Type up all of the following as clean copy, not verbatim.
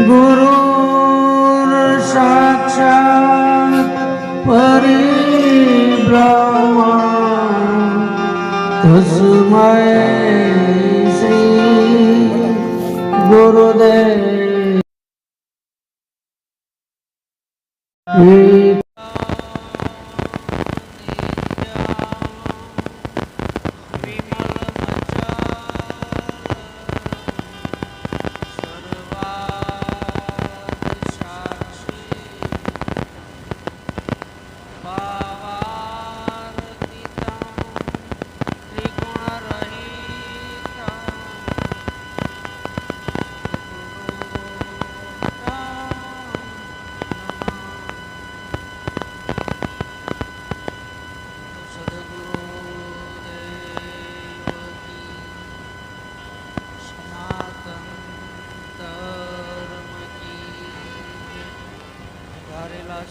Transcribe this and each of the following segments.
गुरु साक्षात् परिब्रह्म तस्मै श्री गुरुदेव।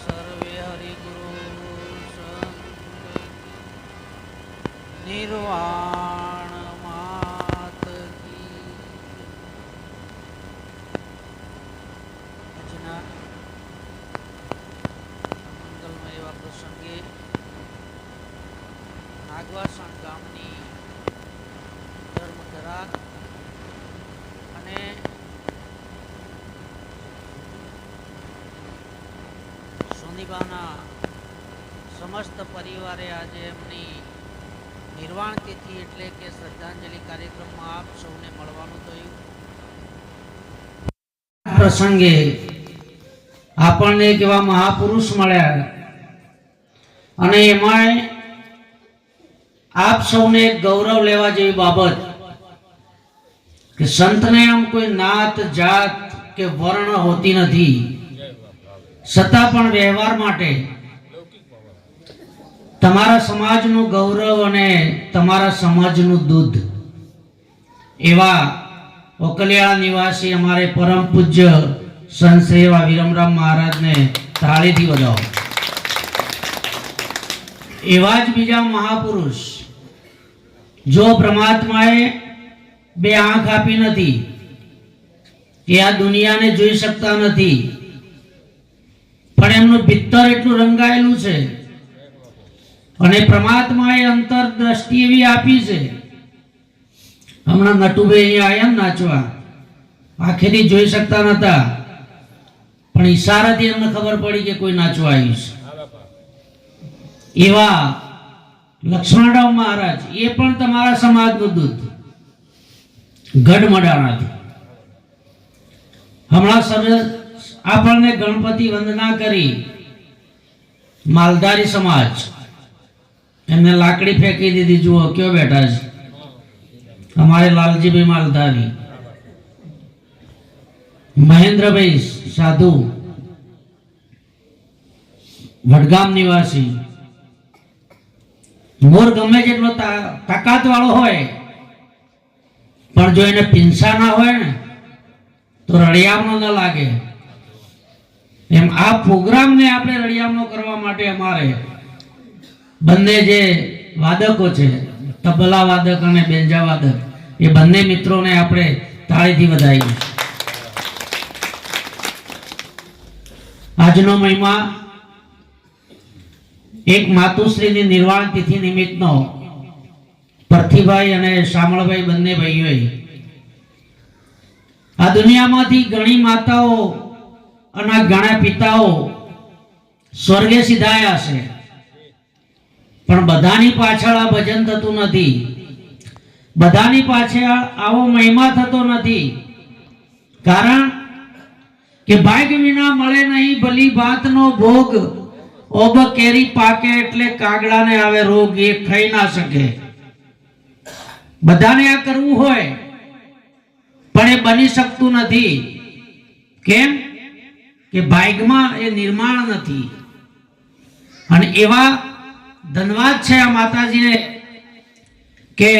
सर्वे हरि गुरु निर्वाण मात की। આજના મંગલમય એવા પ્રસંગે નાગવાસણ ગામની ધર્મધરા અને સોનીબાના સમસ્ત પરિવારે આજે એમની નિર્વાણ તિથિ એટલે કે શ્રદ્ધાંજલિ કાર્યક્રમમાં આપ સૌને મળવાનું થયું। પ્રસંગે આપણને એક એવા મહાપુરુષ મળ્યા અને એમાં આપ સૌને ગૌરવ લેવા જેવી બાબત કે સંતને આમ કોઈ નાત જાત કે વર્ણ હોતી નથી, છતાં પણ વ્યવહાર માટે તમારા સમાજનું ગૌરવ અને તમારા સમાજનું દૂધ એવા ઓકલિયાળા નિવાસી અમારે પરમ પૂજ્ય સંત શ્રી એવા વિરમરામ મહારાજને તાળીથી વધાવો। એવા જ બીજા મહાપુરુષ જો પરમાત્માએ બે આંખ આપી નથી કે આ દુનિયાને જોઈ શકતા નથી, પણ એમનું ભીતર એટલું રંગાયેલું છે અને પરમાત્માએ અંતર દ્રષ્ટિ એવી આપી છે। હમણાં નટુભાઈ અહીંયા આયા નાચવા, આંખેથી જોઈ શકતા નતા, પણ ઈશારાથી એમને ખબર પડી કે કોઈ નાચવા આવ્યું છે। એવા લક્ષ્મણરાવ મહારાજ એ પણ તમારા સમાજનું દૂધ ગઢમડાણાથી હમણાં આપણને ગણપતિ વંદના કરી માલધારી સમાજ એમને લાકડી ફેંકી દીધી। જુઓ ક્યાં બેઠા છે અમારે લાલજીભાઈ માલધારી, મહેન્દ્રભાઈ સાધુ વડગામ નિવાસી। મોર ગમે જેટલો તાકાત વાળો હોય પણ જો એને પિંસા ના હોય ને તો રળિયામણો ન લાગે। એમ આ પ્રોગ્રામને આપણે રળિયામણો કરવા માટે અમારે બંને જે વાદકો છે, તબલા વાદક અને બેંજા વાદક, એ બંને મિત્રોને આપણે તાળીથી વધાવીએ। આજનો મહિમા એક માતુશ્રીની નિર્વાણ તિથિ નિમિત્તનો પરથીભાઈ અને શામળભાઈ બંને ભાઈઓએ આ દુનિયામાંથી ઘણી માતાઓ અને ઘણા પિતાઓ સ્વર્ગે સિધાયા છે, પણ બધાની પાછળ આ ભજન થતું નથી, બધાની પાછળ આવો મહિમા થતો નથી। કારણ કે ભાગ્ય વિના મળે નહીં ભલી ભાતનો ભોગ, ઓબ કેરી પાકે એટલે કાગડાને આવે રોગ, એ ખાઈ ના શકે। બધાને આ કરવું હોય પણ એ બની શકતું નથી। કેમ કે ભાગ્યમાં એ નિર્માણ નથી। અને એવા ધન્યવાદ છે આ માતાજીને કે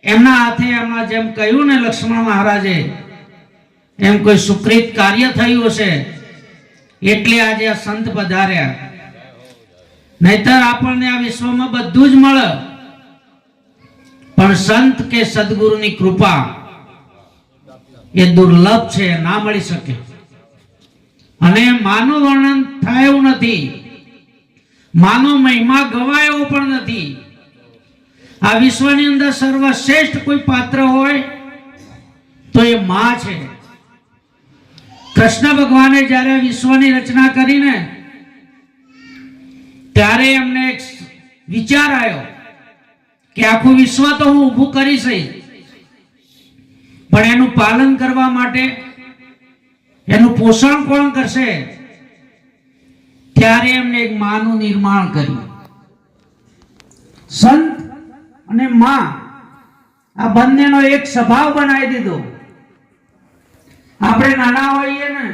એમના હાથે એમના જેમ કહ્યું ને લક્ષ્મણ મહારાજે એમ કોઈ સુકૃત કાર્ય થયું હશે એટલે આજે આ સંત પધાર્યા। નહીતર આપણને આ વિશ્વમાં બધું જ મળે પણ સંત કે સદગુરુની કૃપા એ દુર્લભ છે, ના મળી શકે. અને માનું વર્ણન થાય એવું નથી, માનો મહિમા ગવાય એવો પણ નથી. આ વિશ્વની અંદર સર્વશ્રેષ્ઠ કોઈ પાત્ર હોય તો એ માં છે. કૃષ્ણ ભગવાને જ્યારે વિશ્વની રચના કરીને ત્યારે એમને એક વિચાર આવ્યો કે આખું વિશ્વ તો હું ઊભું કરીશ, પણ એનું પાલન કરવા માટે એનું પોષણ કોણ કરશે? ત્યારે એમને એક માનું નિર્માણ કર્યું. સંત અને માં આ બંનેનો એક સ્વભાવ બનાવી દીધો. આપણે નાના હોઈએ ને,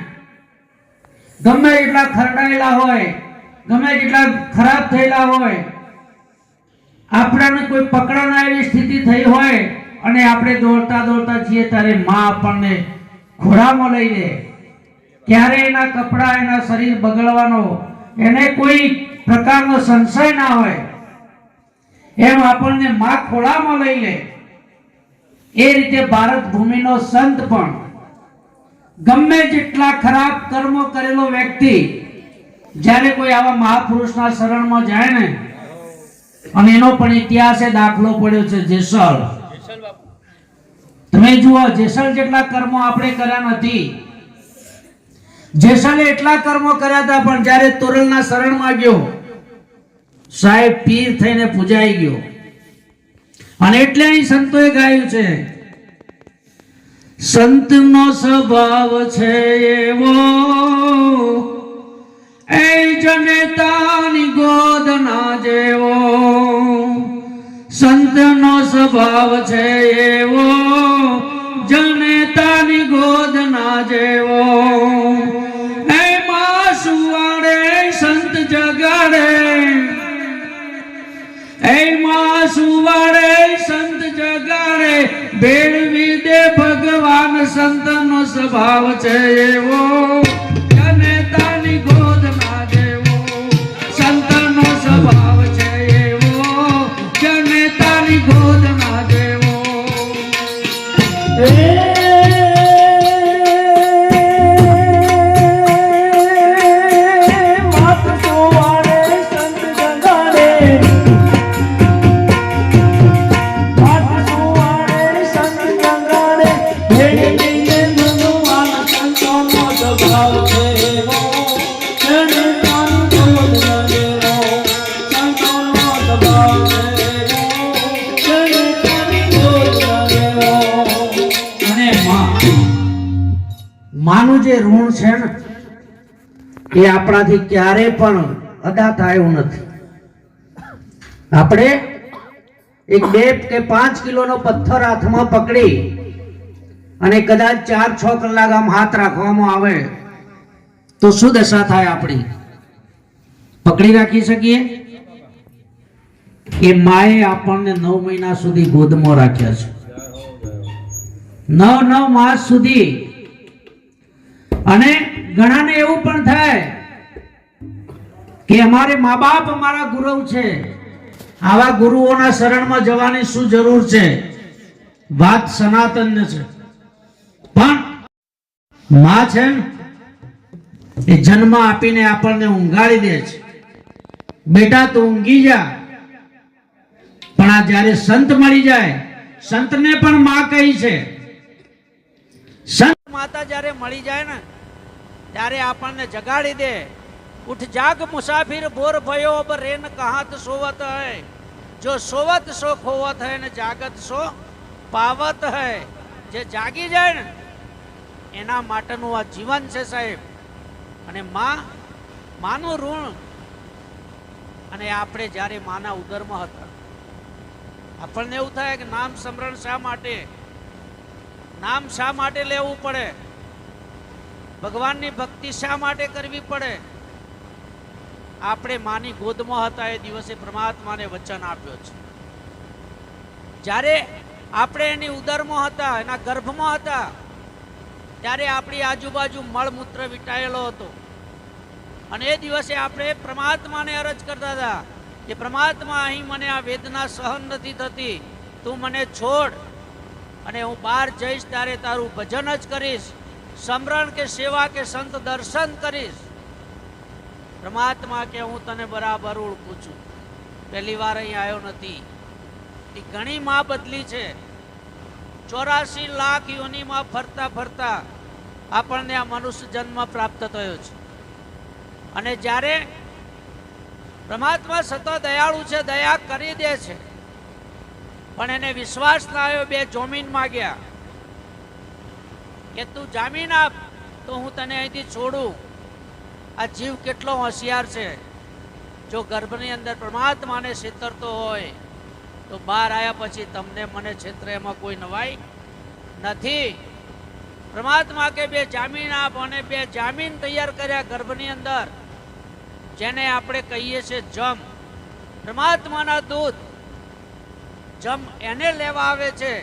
ગમે એટલા ખરડાયેલા હોય, ગમે એટલા ખરાબ થયેલા હોય, આપણને કોઈ પકડના એવી સ્થિતિ થઈ હોય અને આપણે દોડતા દોડતા જઈએ ત્યારે માં આપણને ખોળામાં લઈ લે. ક્યારે એના કપડા, એના શરીર બગડવાનો એને કોઈ પ્રકારનો સંશય ના હોય, એમ આપણને માં ખોળામાં લઈ લે. એ રીતે ભારત ભૂમિનો સંત પણ ગમે જેટલા ખરાબ કર્મો કરેલો વ્યક્તિ જ્યારે કોઈ આવા મહાપુરુષના શરણમાં જાય ને, અને એનો પણ ઇતિહાસે દાખલો પડ્યો છે જેસલ. તમે જુઓ, જેસલ જેટલા કર્મો આપણે કર્યા નથી. જેસલે એટલા કર્મો કર્યા હતા, પણ જ્યારે તોરલના શરણમાં ગયો, સાહેબ પીર થઈને પૂજાઈ ગયો. અને એટલે અહીં સંતોએ ગાયું છે, સંતનો સ્વભાવ છે એવો, એ જનેતાની ગોદના જેવો. સંતનો સ્વભાવ છે એવો, જનેતાની ગોદના જેવો. એ માં સુવાડે સંત જગાડે, એ માં સુવાડે સંત જગાડે, ભેળવી દે ભગવાન. સંતનો સ્વભાવ છે એવો, જનેતાની ગોદના જેવો. સંતનો સ્વભાવ છે એવો, જનેતાની ગોદના જેવો. માનું જે ઋણ છે ને, એ આપણાથી ક્યારે પણ અદા થાય એવું નથી. આપણે એક 2 કે 5 કિલોનો પથ્થર હાથમાં પકડી અને કદાચ 4-6 કલાક આમ હાથ રાખવામાં આવે તો શું દશા થાય આપણી? પકડી રાખી શકીએ? એ માએ આપણને 9 મહિના સુધી ગોદમાં રાખ્યા છે, 9 માસ સુધી. અને ઘણાને એવું પણ થાય કે અમારે મા બાપ અમારા ગુરુ છે, આવા ગુરુઓના શરણમાં જવાની શું જરૂર છે? વાત સનાતન છે. પણ માં છે ને, એ જન્મ આપીને આપણને ઊંઘાડી દે છે, બેટા તું ઊંઘી જા. પણ આ જ્યારે સંત મળી જાય, સંતને પણ માં કહી છે. સંત માતા જ્યારે મળી જાય ને, ત્યારે આપણને જગાડી દે. ઉઠ જાગ મુસાફિર બોર ભયો, અબ રેન કહાત સોવત હૈ. જો સોવત સો ખોવત હૈ ને જાગત સો પાવત હૈ. જે જાગી જાય ને એના માટેનું આ જીવન છે સાહેબ. અને માનું ઋણ. અને આપણે જ્યારે માના ઉદરમાં હતા, આપણને એવું થાય કે નામ સ્મરણ શા માટે, નામ શા માટે લેવું પડે, ભગવાનની ભક્તિ શા માટે કરવી પડે? આપણે માની ગોદમાં હતા એ દિવસે પરમાત્માને વચન આપ્યો છે. જ્યારે આપણે એની ઉદરમાં હતા, એના ગર્ભમાં હતા, ત્યારે આપણી આજુબાજુ મળમૂત્ર વીંટાયેલો હતો. અને એ દિવસે આપણે પરમાત્માને અરજ કરતા હતા કે પરમાત્મા, અહીં મને આ વેદના સહન નથી થતી, તું મને છોડ. અને હું બહાર જઈશ ત્યારે તારું ભજન જ કરીશ, સમરણ કે સેવા કે સંત દર્શન કરીશ. પરમાત્મા કે હું તને બરાબર ઓળખું છું, પહેલી વાર અહીં આવ્યો નથી. એ ઘણી માં બદલી છે. 84 લાખ યોનિમાં ફરતા ફરતા આપણને આ મનુષ્ય જન્મ પ્રાપ્ત થયો છે. અને જ્યારે પરમાત્મા સતત દયાળુ છે, દયા કરી દે છે, પણ એને વિશ્વાસ ના આવ્યો. 2 જામીન માગ્યા કે તું જામીન આપ તો હું તને અહીંથી છોડું. આ જીવ કેટલો હોશિયાર છે. જો ગર્ભની અંદર પરમાત્માને છેતરતો હોય તો બહાર આવ્યા પછી તમને મને છેતરે એમાં કોઈ નવાઈ નથી. પરમાત્મા કે 2 જામીન આપ, અને 2 જામીન તૈયાર કર્યા ગર્ભની અંદર, જેને આપણે કહીએ છીએ જમ. પરમાત્માના દૂત જમ એને લેવા આવે છે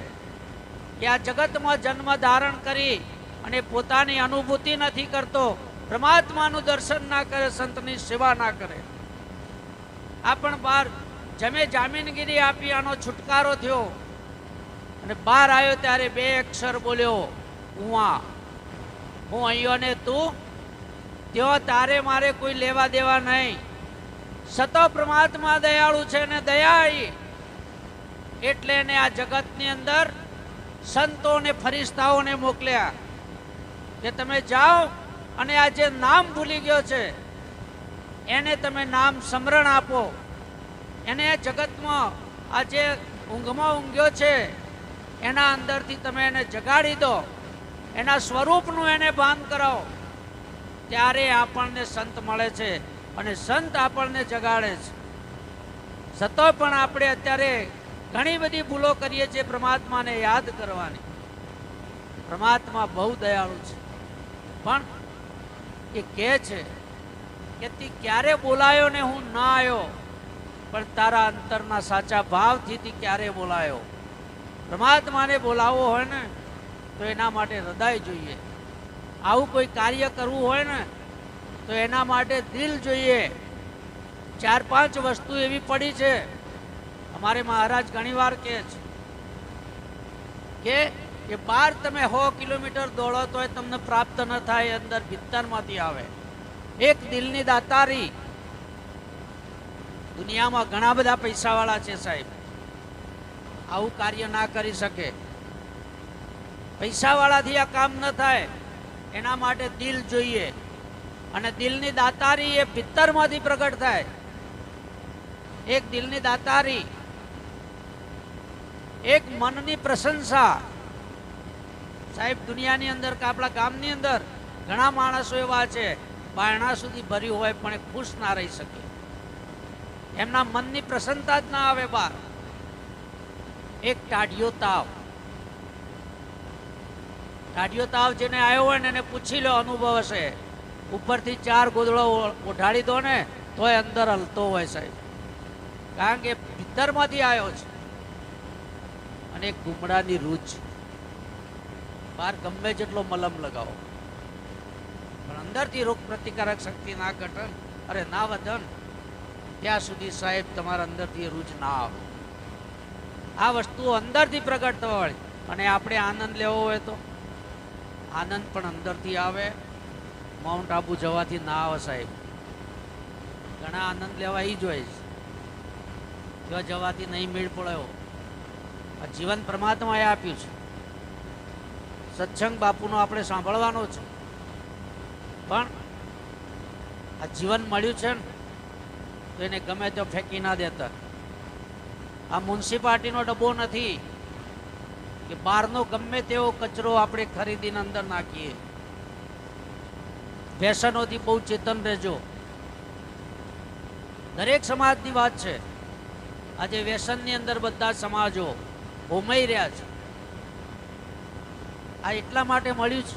કે આ જગતમાં જન્મ ધારણ કરી અને પોતાની અનુભૂતિ નથી કરતો, પરમાત્માનું દર્શન ના કરે, સંતની સેવા ના કરે. આ પણ બહાર જમે જામીનગીરી આપી, આનો છુટકારો થયો અને બહાર આવ્યો ત્યારે 2 અક્ષર બોલ્યો, ઉવા. હું અહીંયા ને તું ત્યો, તારે મારે કોઈ લેવા દેવા નહીં. સતો પરમાત્મા દયાળુ છે ને દયાળી, એટલે એને આ જગતની અંદર સંતો ને ફરિશ્તાઓને મોકલ્યા કે તમે જાઓ અને આ જે નામ ભૂલી ગયો છે એને તમે નામ સમરણ આપો. એને જગતમાં આ જે ઊંઘમાં ઊંઘ્યો છે એના અંદરથી તમે એને જગાડી દો, એના સ્વરૂપનું એને ભાન કરાવો. ત્યારે આપણને સંત મળે છે અને સંત આપણને જગાડે છે. છતાં પણ આપણે અત્યારે ઘણી બધી ભૂલો કરીએ છીએ પરમાત્માને યાદ કરવાની. પરમાત્મા બહુ દયાળુ છે, પણ એ કહે છે કે તી ક્યારે બોલાયો ને હું ના આવ્યો, પણ તારા અંતરના સાચા ભાવથી તી ક્યારે બોલાયો. પરમાત્માને બોલાવવો હોય ને તો એના માટે હૃદય જોઈએ. આવું કોઈ કાર્ય કરવું હોય ને તો એના માટે દિલ જોઈએ. 4-5 વસ્તુ એવી પડી છે. અમારે મહારાજ ઘણી વાર કહે છે કે બહાર તમે 100 કિલોમીટર દોડો તો તમને પ્રાપ્ત ન થાય, અંદર ભીતરમાંથી આવે. એક દિલની દાતારી. દુનિયામાં ઘણા બધા પૈસાવાળા છે સાહેબ, આવું કાર્ય ના કરી શકે. પૈસાવાળાથી આ કામ ન થાય, એના માટે દિલ જોઈએ. અને દિલની દાતારી એ ભીતરમાંથી પ્રગટ થાય. એક દિલની દાતારી, એક મનની પ્રશંસા. સાહેબ દુનિયાની અંદર કે આપણા ગામની અંદર ઘણા માણસો એવા છે બારણા સુધી ભર્યું હોય પણ એ ખુશ ના રહી શકે. એમના મનની પ્રસન્નતા જ ના આવે બહાર. એક ટાઢિયો તાવ. ટાઢિયો તાવ જેને આવ્યો હોય ને એને પૂછી લો, અનુભવ હશે. ઉપરથી 4 ગોદડો ઓઢાડી દો ને તોય અંદર હલતો હોય સાહેબ, કારણ કે ભીતરમાંથી આવ્યો છે. અને એક ગુમડાની રૂચ. બહાર ગમે જેટલો મલમ લગાવો પણ અંદરથી રોગ પ્રતિકારક શક્તિ ના ઘટન અરે ના વધન ત્યાં સુધી સાહેબ તમારા અંદરથી રૂચ ના આવે. આ વસ્તુઓ અંદરથી પ્રગટ થવા વાળી. અને આપણે આનંદ લેવો હોય તો આનંદ પણ અંદરથી આવે. માઉન્ટ આબુ જવાથી ના આવે સાહેબ. ઘણા આનંદ લેવા એ જ હોય છે, ત્યાં જવાથી નહીં મેળ પડ્યો. આ જીવન પરમાત્માએ આપ્યું છે. સત્સંગ બાપુનો આપણે સાંભળવાનો છે, પણ આ જીવન મળ્યું છે ને તો એને ગમે તો ફેંકી ના દેતા. આ મ્યુનિસિપાલિટીનો ડબ્બો નથી કે બહારનો ગમે તેવો કચરો આપણે ખરીદીને અંદર નાખીએ. વ્યસનોથી બહુ ચેતન રહેજો. દરેક સમાજની વાત છે. આજે વ્યસનની અંદર બધા સમાજો હોમાઈ રહ્યા છે. આ એટલા માટે મળ્યું છે.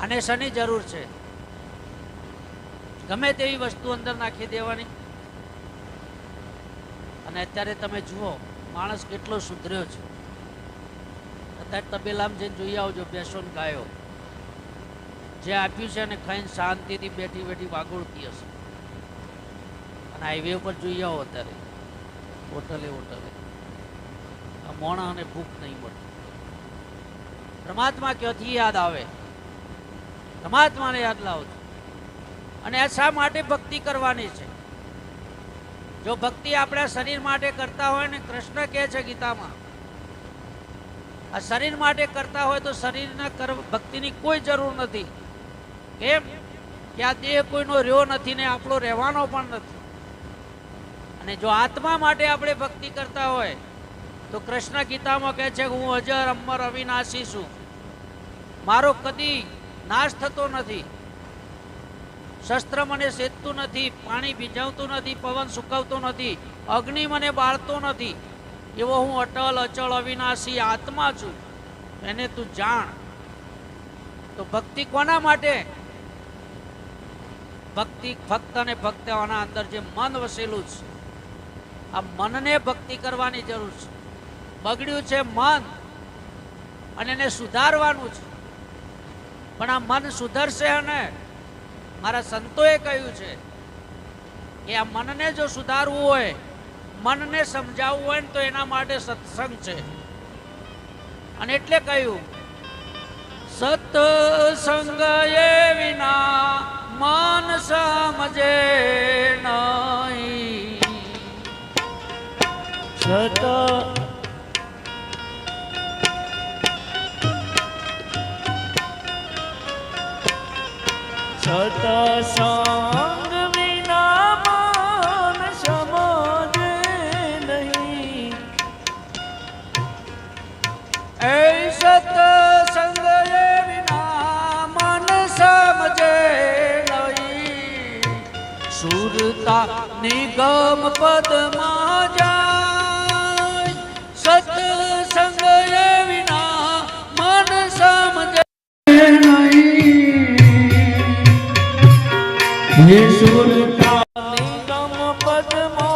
આને શની જરૂર છે? ગમે તેવી વસ્તુ અંદર નાખી દેવાની. અને અત્યારે તમે જુઓ માણસ કેટલો સુધર્યો છે. અત્યારે તબેલામાં જઈને જોઈ આવજો, બેસો ને ગાયો જે આપ્યું છે અને ખાઈને શાંતિથી બેઠી બેઠી વાગોળતી હશે. અને હાઈવે ઉપર જોઈ આવો અત્યારે હોટલે મોણાને ભૂખ નહીં મળે. પરમાત્મા ક્યાંથી યાદ આવે? પરમાત્માને યાદ લાવજો. અને આ શા માટે ભક્તિ કરવાની છે? જો ભક્તિ આપણા શરીર માટે કરતા હોય ને, કૃષ્ણ કહે છે ગીતામાં, આ શરીર માટે કરતા હોય તો શરીરના ભક્તિની કોઈ જરૂર નથી. કેમ કે આ દેહ કોઈનો રહ્યો નથી ને આપણો રહેવાનો પણ નથી. અને જો આત્મા માટે આપણે ભક્તિ કરતા હોય તો કૃષ્ણ ગીતામાં કહે છે કે હું અજર અમર અવિનાશી છું, મારો કદી નાશ થતો નથી, શસ્ત્ર મને સેદતું નથી, પાણી ભીંજાવતું નથી, પવન સુકવતો નથી, અગ્નિ મને બાળતો નથી, એવો હું અટલ અચળ અવિનાશી આત્મા છું, એને તું જાણ. તો ભક્તિ કોના માટે? ભક્તિ ફક્ત અને ફક્ત આના અંદર જે મન વસેલું છે, આ મનને ભક્તિ કરવાની જરૂર છે. બગડ્યું છે મન અને એને સુધારવાનું છે. પણ આ મન સુધરશે અને મારા સંતોએ કહ્યું છે કે આ મનને જો સુધારવું હોય, મનને સમજાવવું હોય ને, તો એના માટે સત્સંગ છે. અને એટલે કહ્યું સત્સંગ એ વિના મન સમજે નહીં. સત્સંગ વિના મન સમજે નહીં. એ સત્સંગ એ વિના મન સમજે નહીં. સુરતા નિગમ પદમાં જાય, સત્સંગ એ વિના મન સમજે હે સુરતા નિગમ પદમો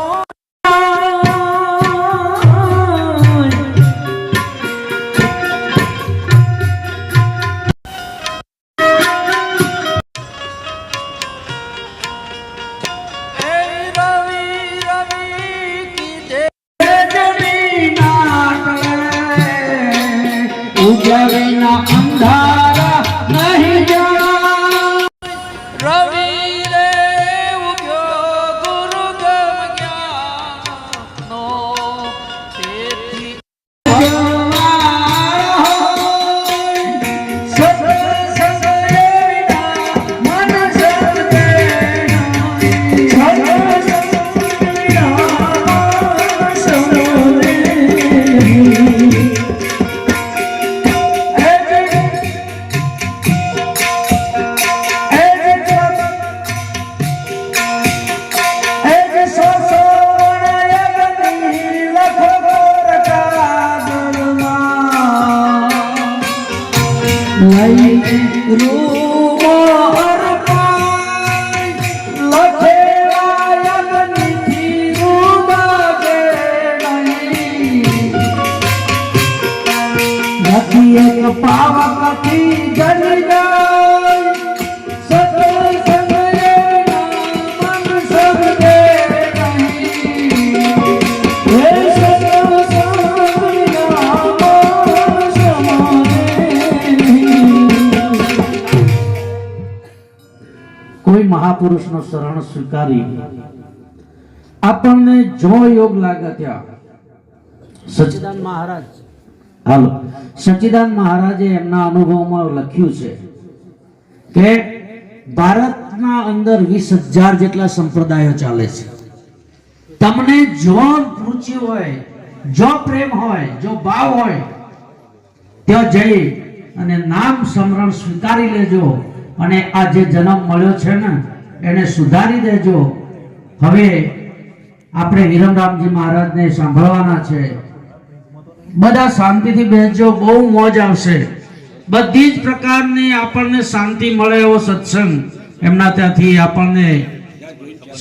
ઉજવીના અંધારા નહીં જાય. રવિ રે ઉગ્યો ગુરુ ગમ જ્ઞાનનો, તેથી પાવકથી જલી જાય. સત્સંગ એના મન સમજે નહીં. હે સત્સંગ એના મન સમજે નહીં. કોઈ મહાપુરુષનો શરણ સ્વીકારી આપણને જો યોગ લાગે ત્યાં સચ્ચિદાનંદ મહારાજ, હાલો, સચ્ચિદાનંદ મહારાજે એમના અનુભવમાં લખ્યું છે કે ભારતના અંદર 20,000 જેટલા સંપ્રદાયો ચાલે છે. તમને જો રુચિ હોય, જો પ્રેમ હોય, જો ભાવ હોય, ત્યાં જઈ અને નામ સ્મરણ સ્વીકારી લેજો અને આ જે જન્મ મળ્યો છે ને એને સુધારી દેજો. હવે આપણે વિરમરામજી મહારાજને સાંભળવાના છે. બધા શાંતિથી બેસજો, બહુ મોજ આવશે. બધી જ પ્રકારની આપણને શાંતિ મળે એવો સત્સંગ એમના ત્યાંથી આપણને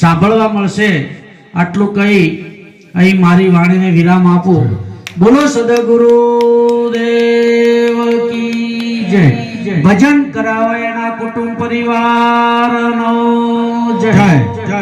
સાંભળવા મળશે. આટલું કહી અહીં મારી વાણીને વિરામ આપું. બોલો સદગુરુ દેવ કી જય. ભજન કરાવે એના કુટુંબ પરિવારનો જય જય.